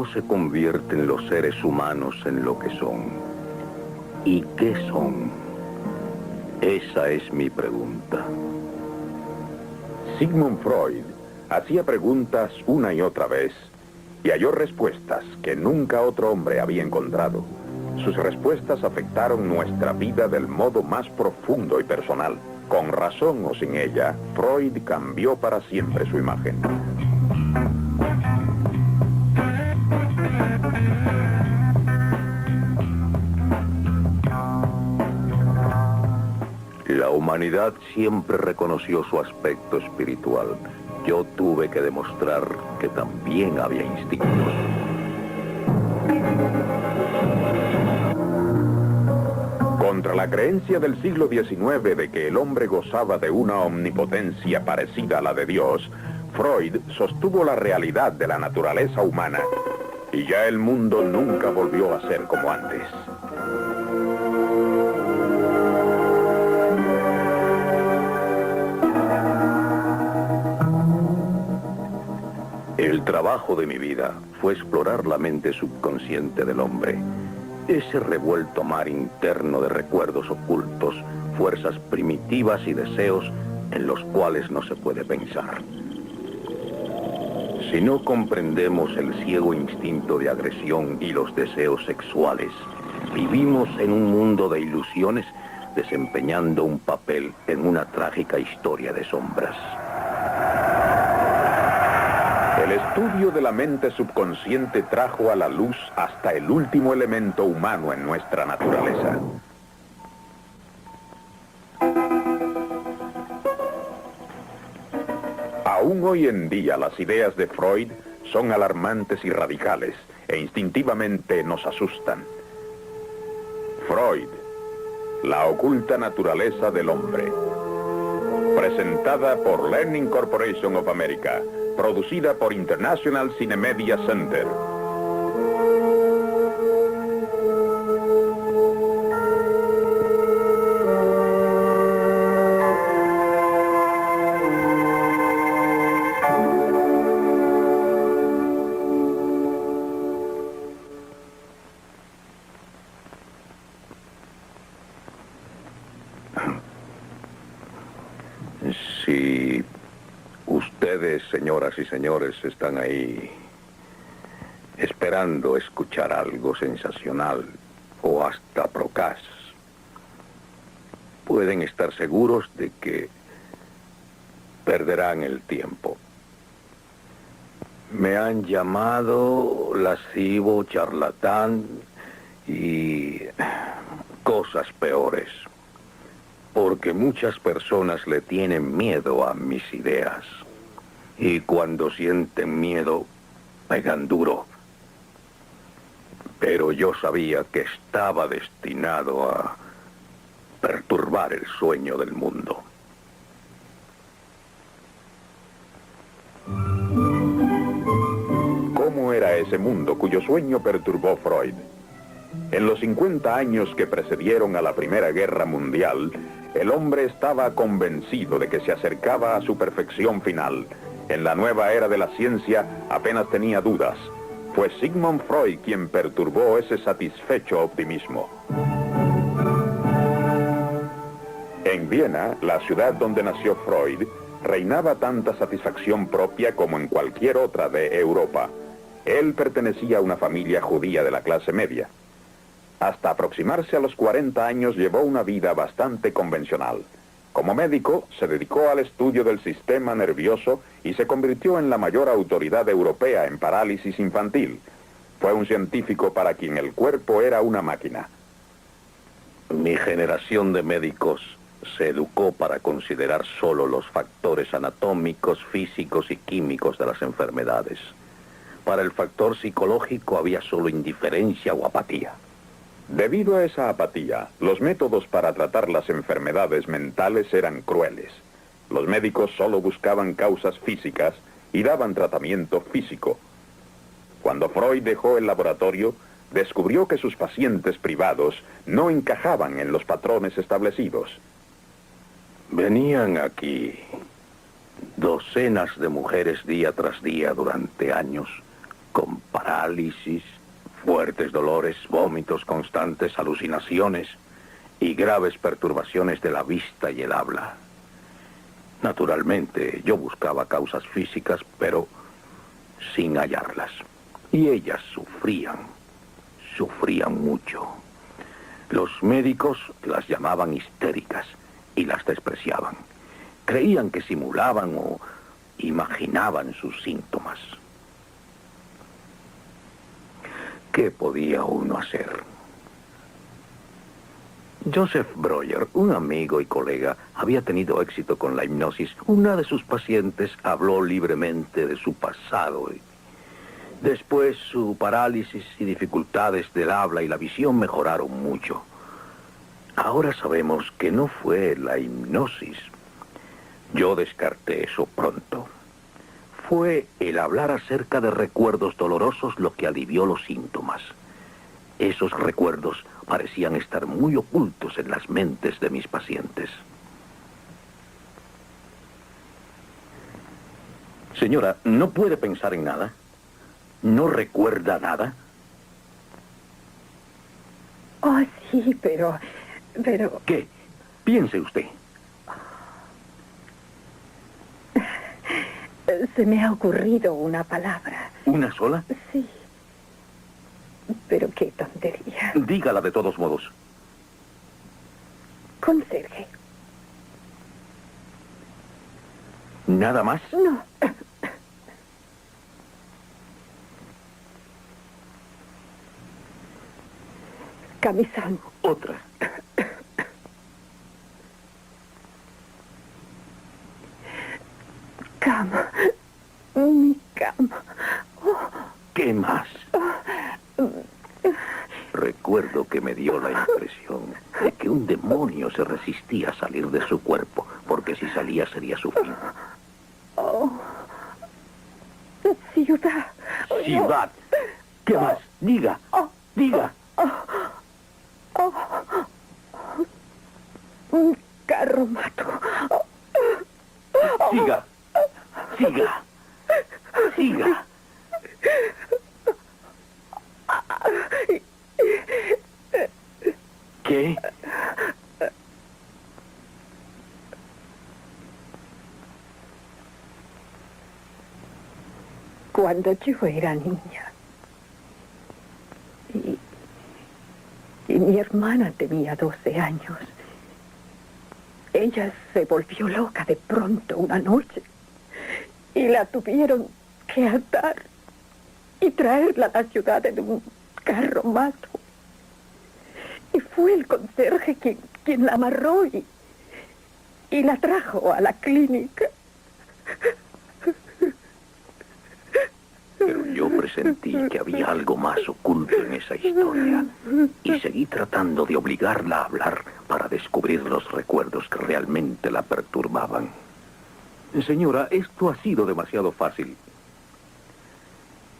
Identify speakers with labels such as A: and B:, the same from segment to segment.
A: ¿Cómo se convierten los seres humanos en lo que son? ¿Y qué son? Esa es mi pregunta.
B: Sigmund Freud hacía preguntas una y otra vez y halló respuestas que nunca otro hombre había encontrado. Sus respuestas afectaron nuestra vida del modo más profundo y personal. Con razón o sin ella, Freud cambió para siempre su imagen.
A: La humanidad siempre reconoció su aspecto espiritual. Yo tuve que demostrar que también había instintos.
B: Contra la creencia del siglo XIX de que el hombre gozaba de una omnipotencia parecida a la de Dios, Freud sostuvo la realidad de la naturaleza humana y ya el mundo nunca volvió a ser como antes.
A: El trabajo de mi vida fue explorar la mente subconsciente del hombre. Ese revuelto mar interno de recuerdos ocultos, fuerzas primitivas y deseos en los cuales no se puede pensar. Si no comprendemos el ciego instinto de agresión y los deseos sexuales, vivimos en un mundo de ilusiones desempeñando un papel en una trágica historia de sombras.
B: El estudio de la mente subconsciente trajo a la luz hasta el último elemento humano en nuestra naturaleza. Aún hoy en día las ideas de Freud son alarmantes y radicales e instintivamente nos asustan. Freud, la oculta naturaleza del hombre. Presentada por Learning Corporation of America. Producida por International Cinemedia Center.
A: Si ustedes, señoras y señores, están ahí esperando escuchar algo sensacional o hasta procaz, pueden estar seguros de que perderán el tiempo. Me han llamado lascivo, charlatán y cosas peores, porque muchas personas le tienen miedo a mis ideas. Y cuando sienten miedo, pegan duro. Pero yo sabía que estaba destinado a perturbar el sueño del mundo.
B: ¿Cómo era ese mundo cuyo sueño perturbó Freud? En los 50 años que precedieron a la Primera Guerra Mundial, el hombre estaba convencido de que se acercaba a su perfección final. En la nueva era de la ciencia apenas tenía dudas. Fue Sigmund Freud quien perturbó ese satisfecho optimismo. En Viena, la ciudad donde nació Freud, reinaba tanta satisfacción propia como en cualquier otra de Europa. Él pertenecía a una familia judía de la clase media. Hasta aproximarse a los 40 años llevó una vida bastante convencional. Como médico, se dedicó al estudio del sistema nervioso y se convirtió en la mayor autoridad europea en parálisis infantil. Fue un científico para quien el cuerpo era una máquina.
A: Mi generación de médicos se educó para considerar solo los factores anatómicos, físicos y químicos de las enfermedades. Para el factor psicológico había solo indiferencia o apatía.
B: Debido a esa apatía, los métodos para tratar las enfermedades mentales eran crueles. Los médicos solo buscaban causas físicas y daban tratamiento físico. Cuando Freud dejó el laboratorio, descubrió que sus pacientes privados no encajaban en los patrones establecidos.
A: Venían aquí docenas de mujeres día tras día durante años con parálisis, fuertes dolores, vómitos constantes, alucinaciones y graves perturbaciones de la vista y el habla. Naturalmente, yo buscaba causas físicas, pero sin hallarlas. Y ellas sufrían mucho. Los médicos las llamaban histéricas y las despreciaban. Creían que simulaban o imaginaban sus síntomas. ¿Qué podía uno hacer? Joseph Breuer, un amigo y colega, había tenido éxito con la hipnosis. Una de sus pacientes habló libremente de su pasado. Después, su parálisis y dificultades del habla y la visión mejoraron mucho. Ahora sabemos que no fue la hipnosis. Yo descarté eso pronto. Fue el hablar acerca de recuerdos dolorosos lo que alivió los síntomas. Esos recuerdos parecían estar muy ocultos en las mentes de mis pacientes. Señora, ¿no puede pensar en nada? ¿No recuerda nada?
C: Oh, sí, pero...
A: ¿Qué? Piense usted.
C: Se me ha ocurrido una palabra.
A: ¿Una sola?
C: Sí. Pero qué tontería.
A: Dígala de todos modos.
C: Conserje.
A: ¿Nada más?
C: No. Camisón.
A: Otra.
C: Cama. Mi cama.
A: ¿Qué más? Recuerdo que me dio la impresión de que un demonio se resistía a salir de su cuerpo, porque si salía sería sufrido.
C: Ciudad.
A: Ciudad. ¿Qué más? Diga. Diga.
C: Un carromato.
A: Siga. Siga. Siga. ¿Qué?
C: Cuando yo era niña y mi hermana tenía 12 años, ella se volvió loca de pronto una noche y la tuvieron que atar y traerla a la ciudad en un carromato. Y fue el conserje quien la amarró y la trajo a la clínica.
A: Pero yo presentí que había algo más oculto en esa historia y seguí tratando de obligarla a hablar para descubrir los recuerdos que realmente la perturbaban. Señora, esto ha sido demasiado fácil.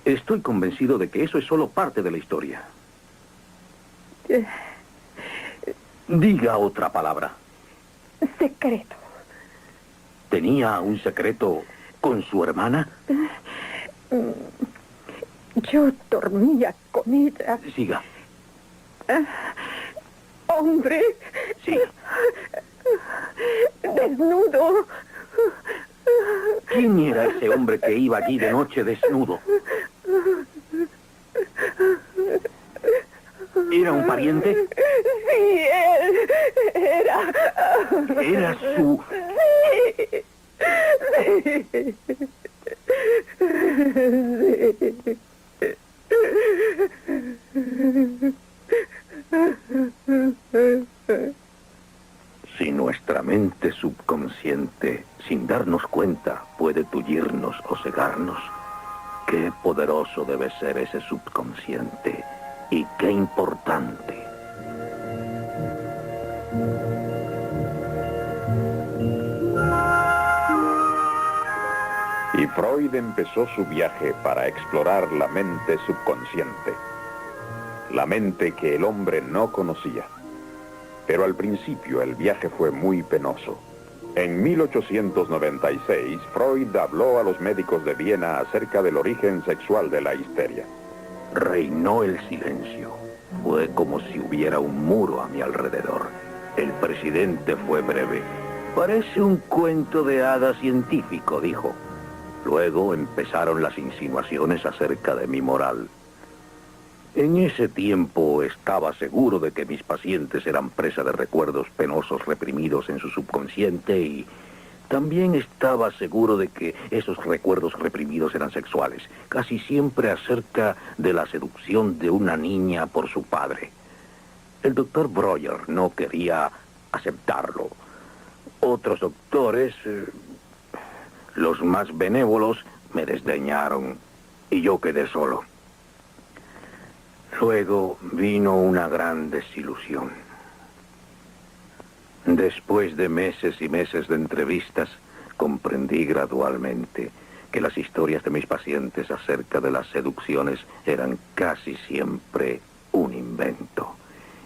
A: Estoy convencido de que eso es solo parte de la historia. Diga otra palabra.
C: Secreto.
A: ¿Tenía un secreto con su hermana?
C: Yo dormía con ella.
A: Siga.
C: Hombre.
A: Sí.
C: Desnudo.
A: ¿Quién era ese hombre que iba allí de noche desnudo? ¿Era un pariente?
C: Sí, él era...
A: ¿Era su...? Si nuestra mente subconsciente, sin darnos cuenta, puede tullirnos o cegarnos, qué poderoso debe ser ese subconsciente y qué importante.
B: Y Freud empezó su viaje para explorar la mente subconsciente, la mente que el hombre no conocía. Pero al principio el viaje fue muy penoso. En 1896, Freud habló a los médicos de Viena acerca del origen sexual de la histeria.
A: Reinó el silencio. Fue como si hubiera un muro a mi alrededor. El presidente fue breve. Parece un cuento de hadas científico, dijo. Luego empezaron las insinuaciones acerca de mi moral. En ese tiempo estaba seguro de que mis pacientes eran presa de recuerdos penosos reprimidos en su subconsciente y también estaba seguro de que esos recuerdos reprimidos eran sexuales, casi siempre acerca de la seducción de una niña por su padre. El doctor Breuer no quería aceptarlo. Otros doctores, los más benévolos, me desdeñaron y yo quedé solo. Luego vino una gran desilusión. Después de meses y meses de entrevistas, comprendí gradualmente que las historias de mis pacientes acerca de las seducciones eran casi siempre un invento.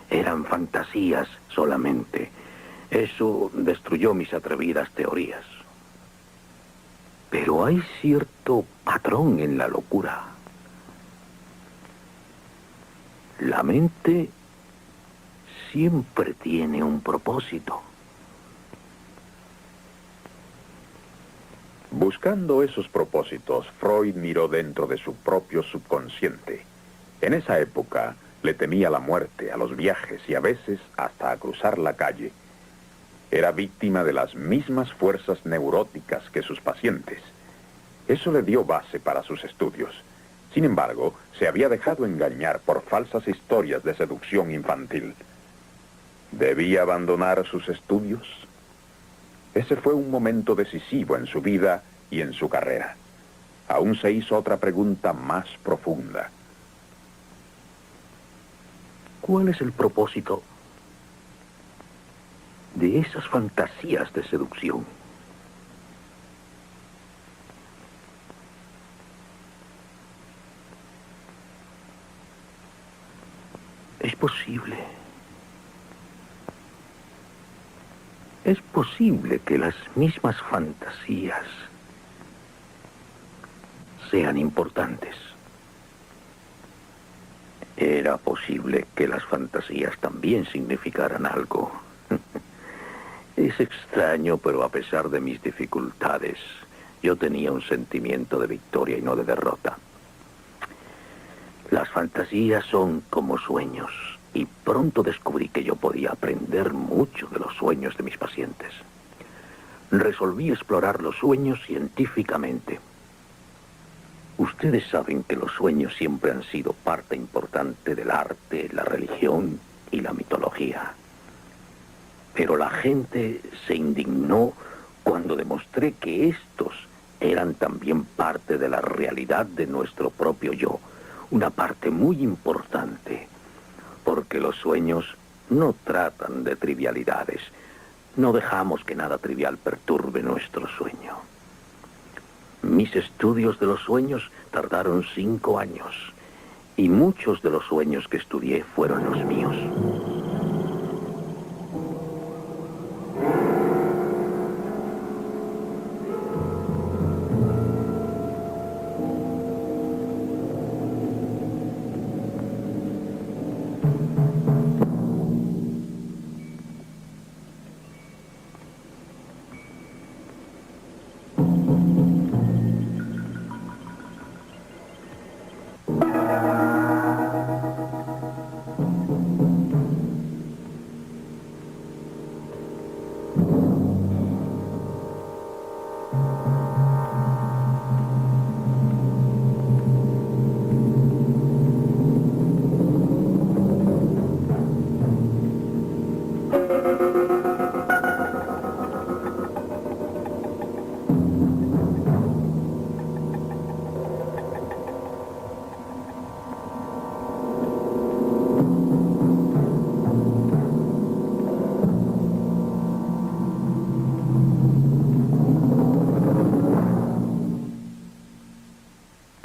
A: Eran fantasías solamente. Eso destruyó mis atrevidas teorías. Pero hay cierto patrón en la locura. La mente siempre tiene un propósito.
B: Buscando esos propósitos, Freud miró dentro de su propio subconsciente. En esa época le temía la muerte, a los viajes y a veces hasta a cruzar la calle. Era víctima de las mismas fuerzas neuróticas que sus pacientes. Eso le dio base para sus estudios. Sin embargo, se había dejado engañar por falsas historias de seducción infantil. ¿Debía abandonar sus estudios? Ese fue un momento decisivo en su vida y en su carrera. Aún se hizo otra pregunta más profunda.
A: ¿Cuál es el propósito de esas fantasías de seducción? Es posible que las mismas fantasías sean importantes. Era posible que las fantasías también significaran algo. Es extraño, pero a pesar de mis dificultades, yo tenía un sentimiento de victoria y no de derrota. Las fantasías son como sueños, y pronto descubrí que yo podía aprender mucho de los sueños de mis pacientes. Resolví explorar los sueños científicamente. Ustedes saben que los sueños siempre han sido parte importante del arte, la religión y la mitología. Pero la gente se indignó cuando demostré que estos eran también parte de la realidad de nuestro propio yo, una parte muy importante, porque los sueños no tratan de trivialidades. No dejamos que nada trivial perturbe nuestro sueño. Mis estudios de los sueños tardaron 5 años, y muchos de los sueños que estudié fueron los míos.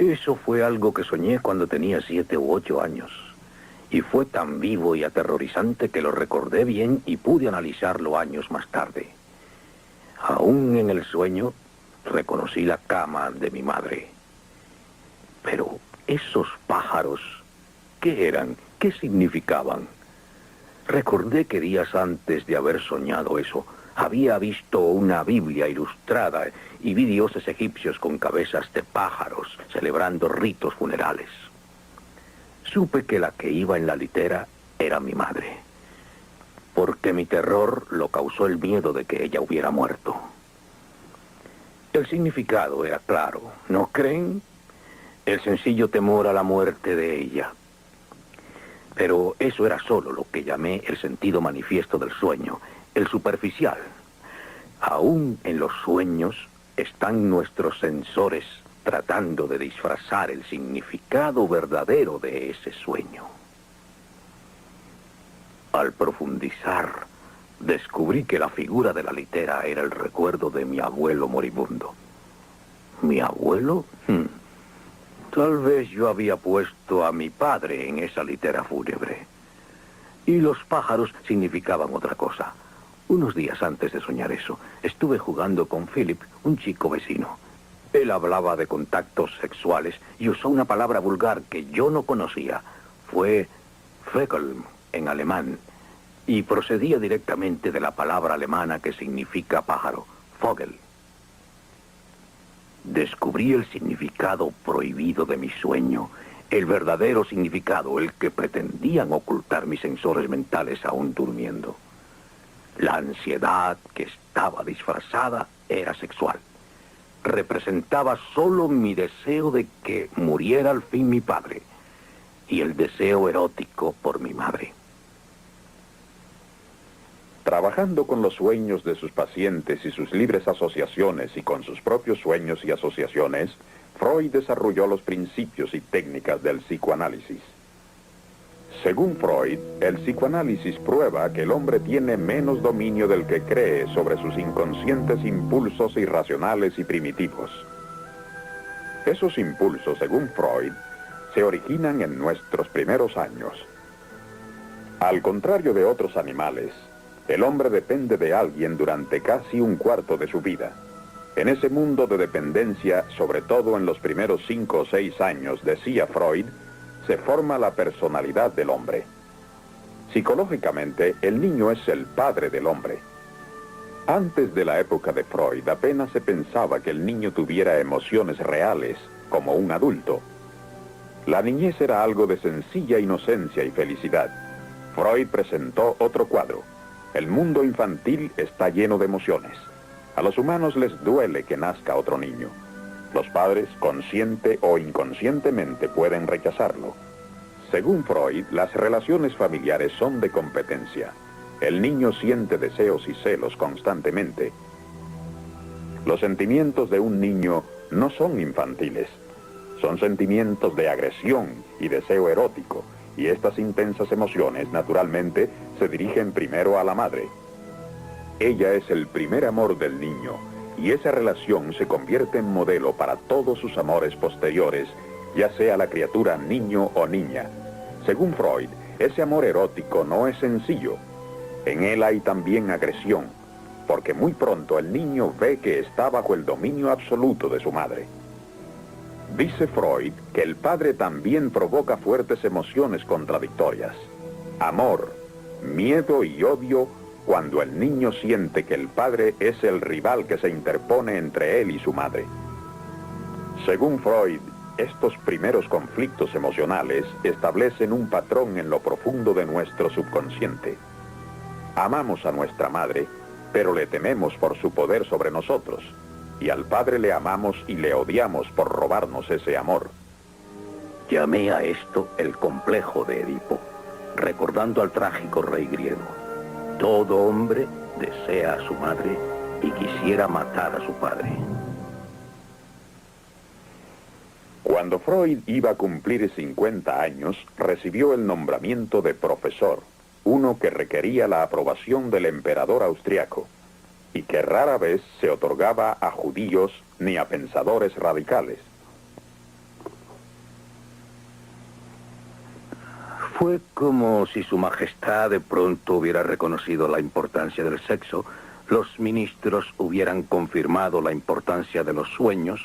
A: Eso fue algo que soñé cuando tenía 7 u 8 años. Y fue tan vivo y aterrorizante que lo recordé bien y pude analizarlo años más tarde. Aún en el sueño reconocí la cama de mi madre. Pero esos pájaros, ¿qué eran? ¿Qué significaban? Recordé que días antes de haber soñado eso, había visto una Biblia ilustrada y vi dioses egipcios con cabezas de pájaros celebrando ritos funerales. Supe que la que iba en la litera era mi madre, porque mi terror lo causó el miedo de que ella hubiera muerto. El significado era claro, ¿no creen? El sencillo temor a la muerte de ella. Pero eso era solo lo que llamé el sentido manifiesto del sueño, el superficial. Aún en los sueños están nuestros sensores tratando de disfrazar el significado verdadero de ese sueño. Al profundizar, descubrí que la figura de la litera era el recuerdo de mi abuelo moribundo. ¿Mi abuelo? Tal vez yo había puesto a mi padre en esa litera fúnebre. Y los pájaros significaban otra cosa. Unos días antes de soñar eso, estuve jugando con Philip, un chico vecino. Él hablaba de contactos sexuales y usó una palabra vulgar que yo no conocía. Fue Vögel en alemán, y procedía directamente de la palabra alemana que significa pájaro, Vogel. Descubrí el significado prohibido de mi sueño, el verdadero significado, el que pretendían ocultar mis sensores mentales aún durmiendo. La ansiedad que estaba disfrazada era sexual. Representaba solo mi deseo de que muriera al fin mi padre y el deseo erótico por mi madre.
B: Trabajando con los sueños de sus pacientes y sus libres asociaciones y con sus propios sueños y asociaciones, Freud desarrolló los principios y técnicas del psicoanálisis. Según Freud, el psicoanálisis prueba que el hombre tiene menos dominio del que cree sobre sus inconscientes impulsos irracionales y primitivos. Esos impulsos, según Freud, se originan en nuestros primeros años. Al contrario de otros animales, el hombre depende de alguien durante casi un cuarto de su vida. En ese mundo de dependencia, sobre todo en los primeros 5 o 6 años, decía Freud, se forma la personalidad del hombre. Psicológicamente, el niño es el padre del hombre. Antes de la época de Freud, apenas se pensaba que el niño tuviera emociones reales, como un adulto. La niñez era algo de sencilla inocencia y felicidad. Freud presentó otro cuadro. El mundo infantil está lleno de emociones. A los humanos les duele que nazca otro niño. Los padres, consciente o inconscientemente, pueden rechazarlo. Según Freud, las relaciones familiares son de competencia. El niño siente deseos y celos constantemente. Los sentimientos de un niño no son infantiles. Son sentimientos de agresión y deseo erótico, y estas intensas emociones, naturalmente, se dirigen primero a la madre. Ella es el primer amor del niño, y esa relación se convierte en modelo para todos sus amores posteriores, ya sea la criatura niño o niña. Según Freud, ese amor erótico no es sencillo. En él hay también agresión, porque muy pronto el niño ve que está bajo el dominio absoluto de su madre. Dice Freud que el padre también provoca fuertes emociones contradictorias. Amor, miedo y odio cuando el niño siente que el padre es el rival que se interpone entre él y su madre. Según Freud, estos primeros conflictos emocionales establecen un patrón en lo profundo de nuestro subconsciente. Amamos a nuestra madre, pero le tememos por su poder sobre nosotros. Y al padre le amamos y le odiamos por robarnos ese amor.
A: Llamé a esto el complejo de Edipo, recordando al trágico rey griego. Todo hombre desea a su madre y quisiera matar a su padre.
B: Cuando Freud iba a cumplir 50 años, recibió el nombramiento de profesor, uno que requería la aprobación del emperador austriaco, y que rara vez se otorgaba a judíos ni a pensadores radicales. Fue
A: como si su majestad de pronto hubiera reconocido la importancia del sexo los ministros hubieran confirmado la importancia de los sueños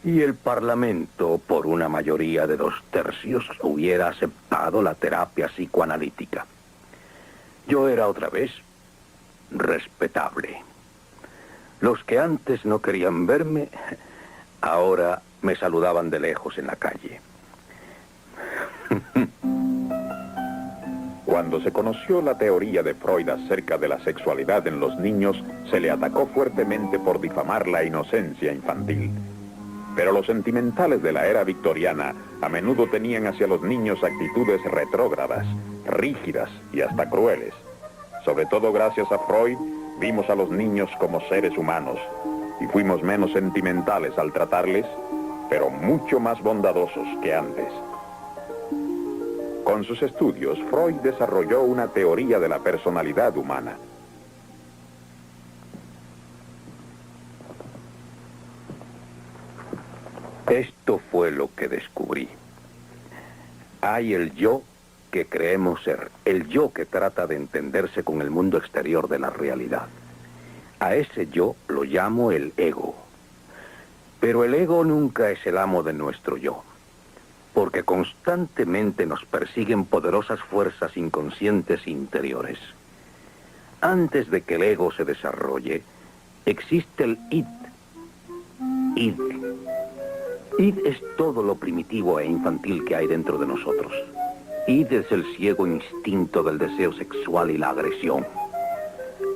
A: y el Parlamento, por una mayoría de 2/3, hubiera aceptado la terapia psicoanalítica. Yo era otra vez respetable. Los que antes no querían verme, ahora me saludaban de lejos en la calle.
B: Cuando se conoció la teoría de Freud acerca de la sexualidad en los niños, se le atacó fuertemente por difamar la inocencia infantil. Pero los sentimentales de la era victoriana a menudo tenían hacia los niños actitudes retrógradas, rígidas y hasta crueles. Sobre todo gracias a Freud, vimos a los niños como seres humanos y fuimos menos sentimentales al tratarles, pero mucho más bondadosos que antes. Con sus estudios, Freud desarrolló una teoría de la personalidad humana.
A: Esto fue lo que descubrí. Hay el yo que creemos ser, el yo que trata de entenderse con el mundo exterior de la realidad. A ese yo lo llamo el ego. Pero el ego nunca es el amo de nuestro yo, porque constantemente nos persiguen poderosas fuerzas inconscientes interiores. Antes de que el ego se desarrolle, existe el id. Id. Id es todo lo primitivo e infantil que hay dentro de nosotros. Id es el ciego instinto del deseo sexual y la agresión.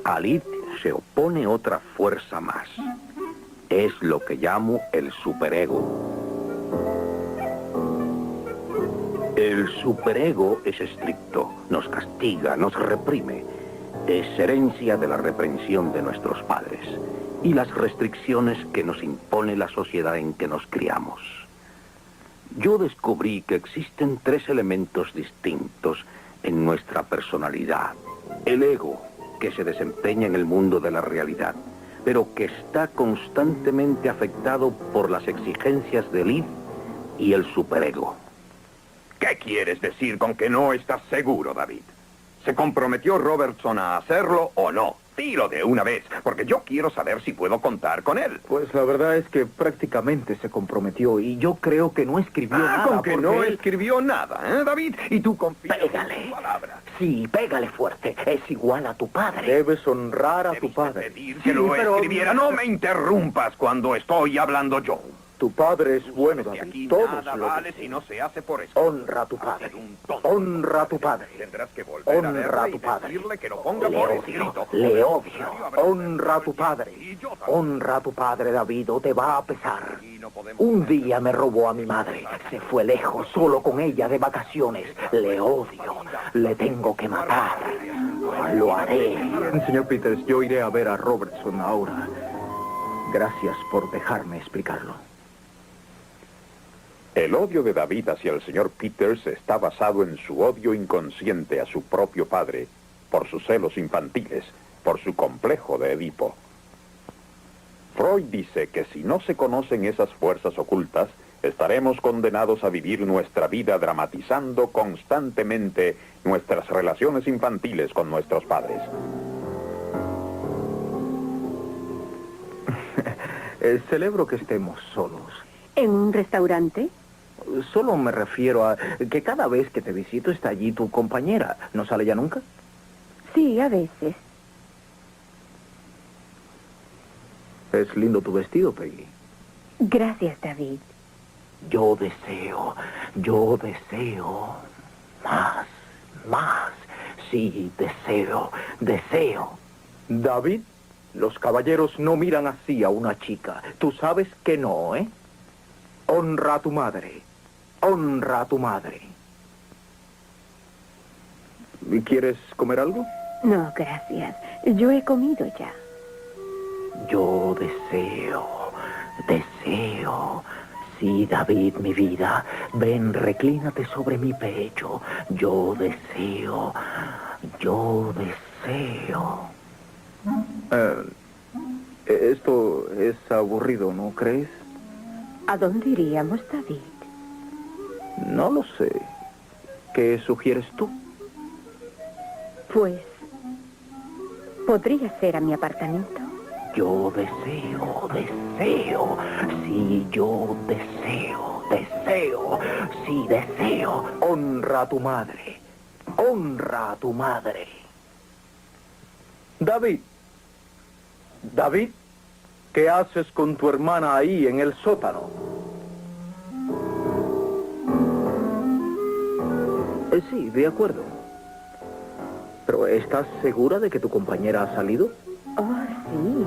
A: Al id se opone otra fuerza más. Es lo que llamo el superego. El superego es estricto, nos castiga, nos reprime. Es herencia de la reprensión de nuestros padres y las restricciones que nos impone la sociedad en que nos criamos. Yo descubrí que existen 3 elementos distintos en nuestra personalidad. El ego, que se desempeña en el mundo de la realidad, pero que está constantemente afectado por las exigencias del id y el superego.
D: ¿Qué quieres decir con que no estás seguro, David? ¿Se comprometió Robertson a hacerlo o no? Dilo de una vez, porque yo quiero saber si puedo contar con él.
E: Pues la verdad es que prácticamente se comprometió y yo creo que no escribió nada.
D: Con que
E: porque
D: no
E: él-
D: escribió nada, ¿eh, David? Y tú confías en
F: Pégale.
D: su palabra.
F: Sí, pégale fuerte. Es igual a tu padre.
E: Debes honrar a tu
D: Debiste
E: padre.
D: pedir que
E: Sí,
D: lo
E: pero-
D: escribiera. No me interrumpas cuando estoy hablando yo.
E: Tu padre es bueno,
D: De aquí
E: David. Todos
D: nada
E: lo
D: vale
E: dicen.
D: si no se hace por eso.
F: Honra a tu padre. Honra a tu padre.
D: Tendrás que volver a
F: Honra a
D: verle
F: tu
D: y
F: padre.
D: decirle que lo ponga
F: Le
D: por
F: odio,
D: escrito.
F: le odio.
E: Honra a tu padre.
D: Y yo también.
F: Honra a tu padre, David, o te va a pesar.
D: Y no podemos
F: Un día me robó a mi madre. Se fue lejos, solo con ella, de vacaciones. Le odio. Le tengo que matar. Lo haré.
E: Bien, señor Peters, yo iré a ver a Robertson ahora. Gracias por dejarme explicarlo.
B: El odio de David hacia el señor Peters está basado en su odio inconsciente a su propio padre, por sus celos infantiles, por su complejo de Edipo. Freud dice que si no se conocen esas fuerzas ocultas, estaremos condenados a vivir nuestra vida dramatizando constantemente nuestras relaciones infantiles con nuestros padres.
E: Celebro que estemos solos.
C: ¿En un restaurante?
E: Solo me refiero a que cada vez que te visito está allí tu compañera. ¿No sale ya nunca?
C: Sí, a veces.
E: Es lindo tu vestido, Peggy.
C: Gracias, David.
F: Yo deseo más, más. Sí, deseo.
E: David, los caballeros no miran así a una chica. Tú sabes que no, ¿eh? Honra a tu madre. Honra a tu madre. ¿Quieres comer algo?
C: No, gracias. Yo he comido ya.
F: Yo deseo. Sí, David, mi vida. Ven, reclínate sobre mi pecho. Yo deseo.
E: Esto es aburrido, ¿no crees?
C: ¿A dónde iríamos, David?
E: No lo sé. ¿Qué sugieres tú?
C: Pues, ¿Podría ser a mi apartamento?
F: Yo deseo, sí, yo deseo, sí, deseo. Honra a tu madre, honra a tu madre.
E: David, ¿qué haces con tu hermana ahí en el sótano?
F: Sí, de acuerdo. Pero ¿estás segura de que tu compañera ha salido?
C: Oh, sí.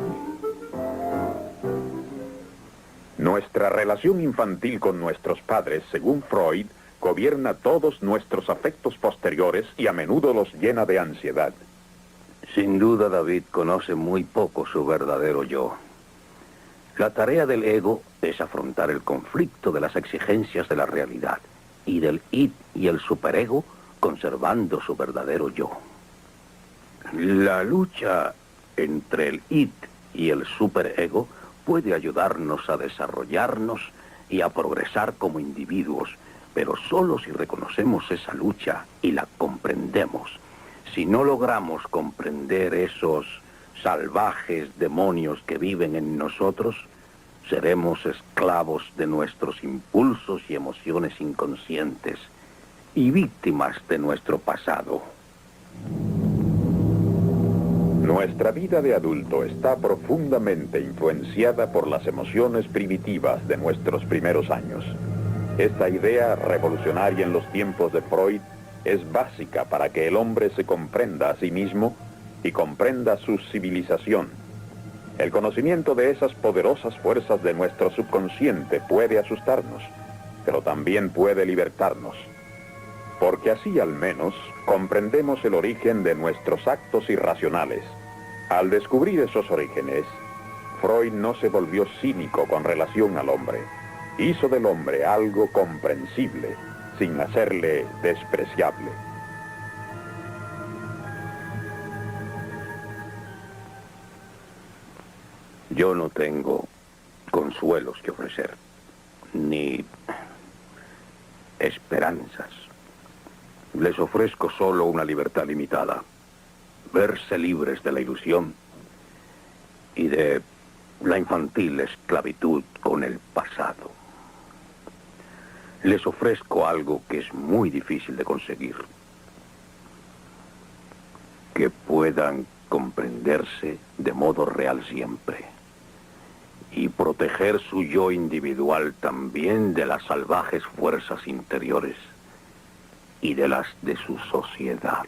B: Nuestra relación infantil con nuestros padres, según Freud, gobierna todos nuestros afectos posteriores y a menudo los llena de ansiedad.
A: Sin duda, David conoce muy poco su verdadero yo. La tarea del ego es afrontar el conflicto de las exigencias de la realidad y del id y el superego conservando su verdadero yo. La lucha entre el id y el superego puede ayudarnos a desarrollarnos y a progresar como individuos, pero solo si reconocemos esa lucha y la comprendemos. Si no logramos comprender esos salvajes demonios que viven en nosotros, seremos esclavos de nuestros impulsos y emociones inconscientes y víctimas de nuestro pasado.
B: Nuestra vida de adulto está profundamente influenciada por las emociones primitivas de nuestros primeros años. Esta idea revolucionaria en los tiempos de Freud es básica para que el hombre se comprenda a sí mismo y comprenda su civilización. El conocimiento de esas poderosas fuerzas de nuestro subconsciente puede asustarnos, pero también puede libertarnos. Porque así al menos comprendemos el origen de nuestros actos irracionales. Al descubrir esos orígenes, Freud no se volvió cínico con relación al hombre. Hizo del hombre algo comprensible, sin hacerle despreciable.
A: Yo no tengo consuelos que ofrecer, ni esperanzas. Les ofrezco solo una libertad limitada, verse libres de la ilusión y de la infantil esclavitud con el pasado. Les ofrezco algo que es muy difícil de conseguir, que puedan comprenderse de modo real siempre y proteger su yo individual también de las salvajes fuerzas interiores y de las de su sociedad.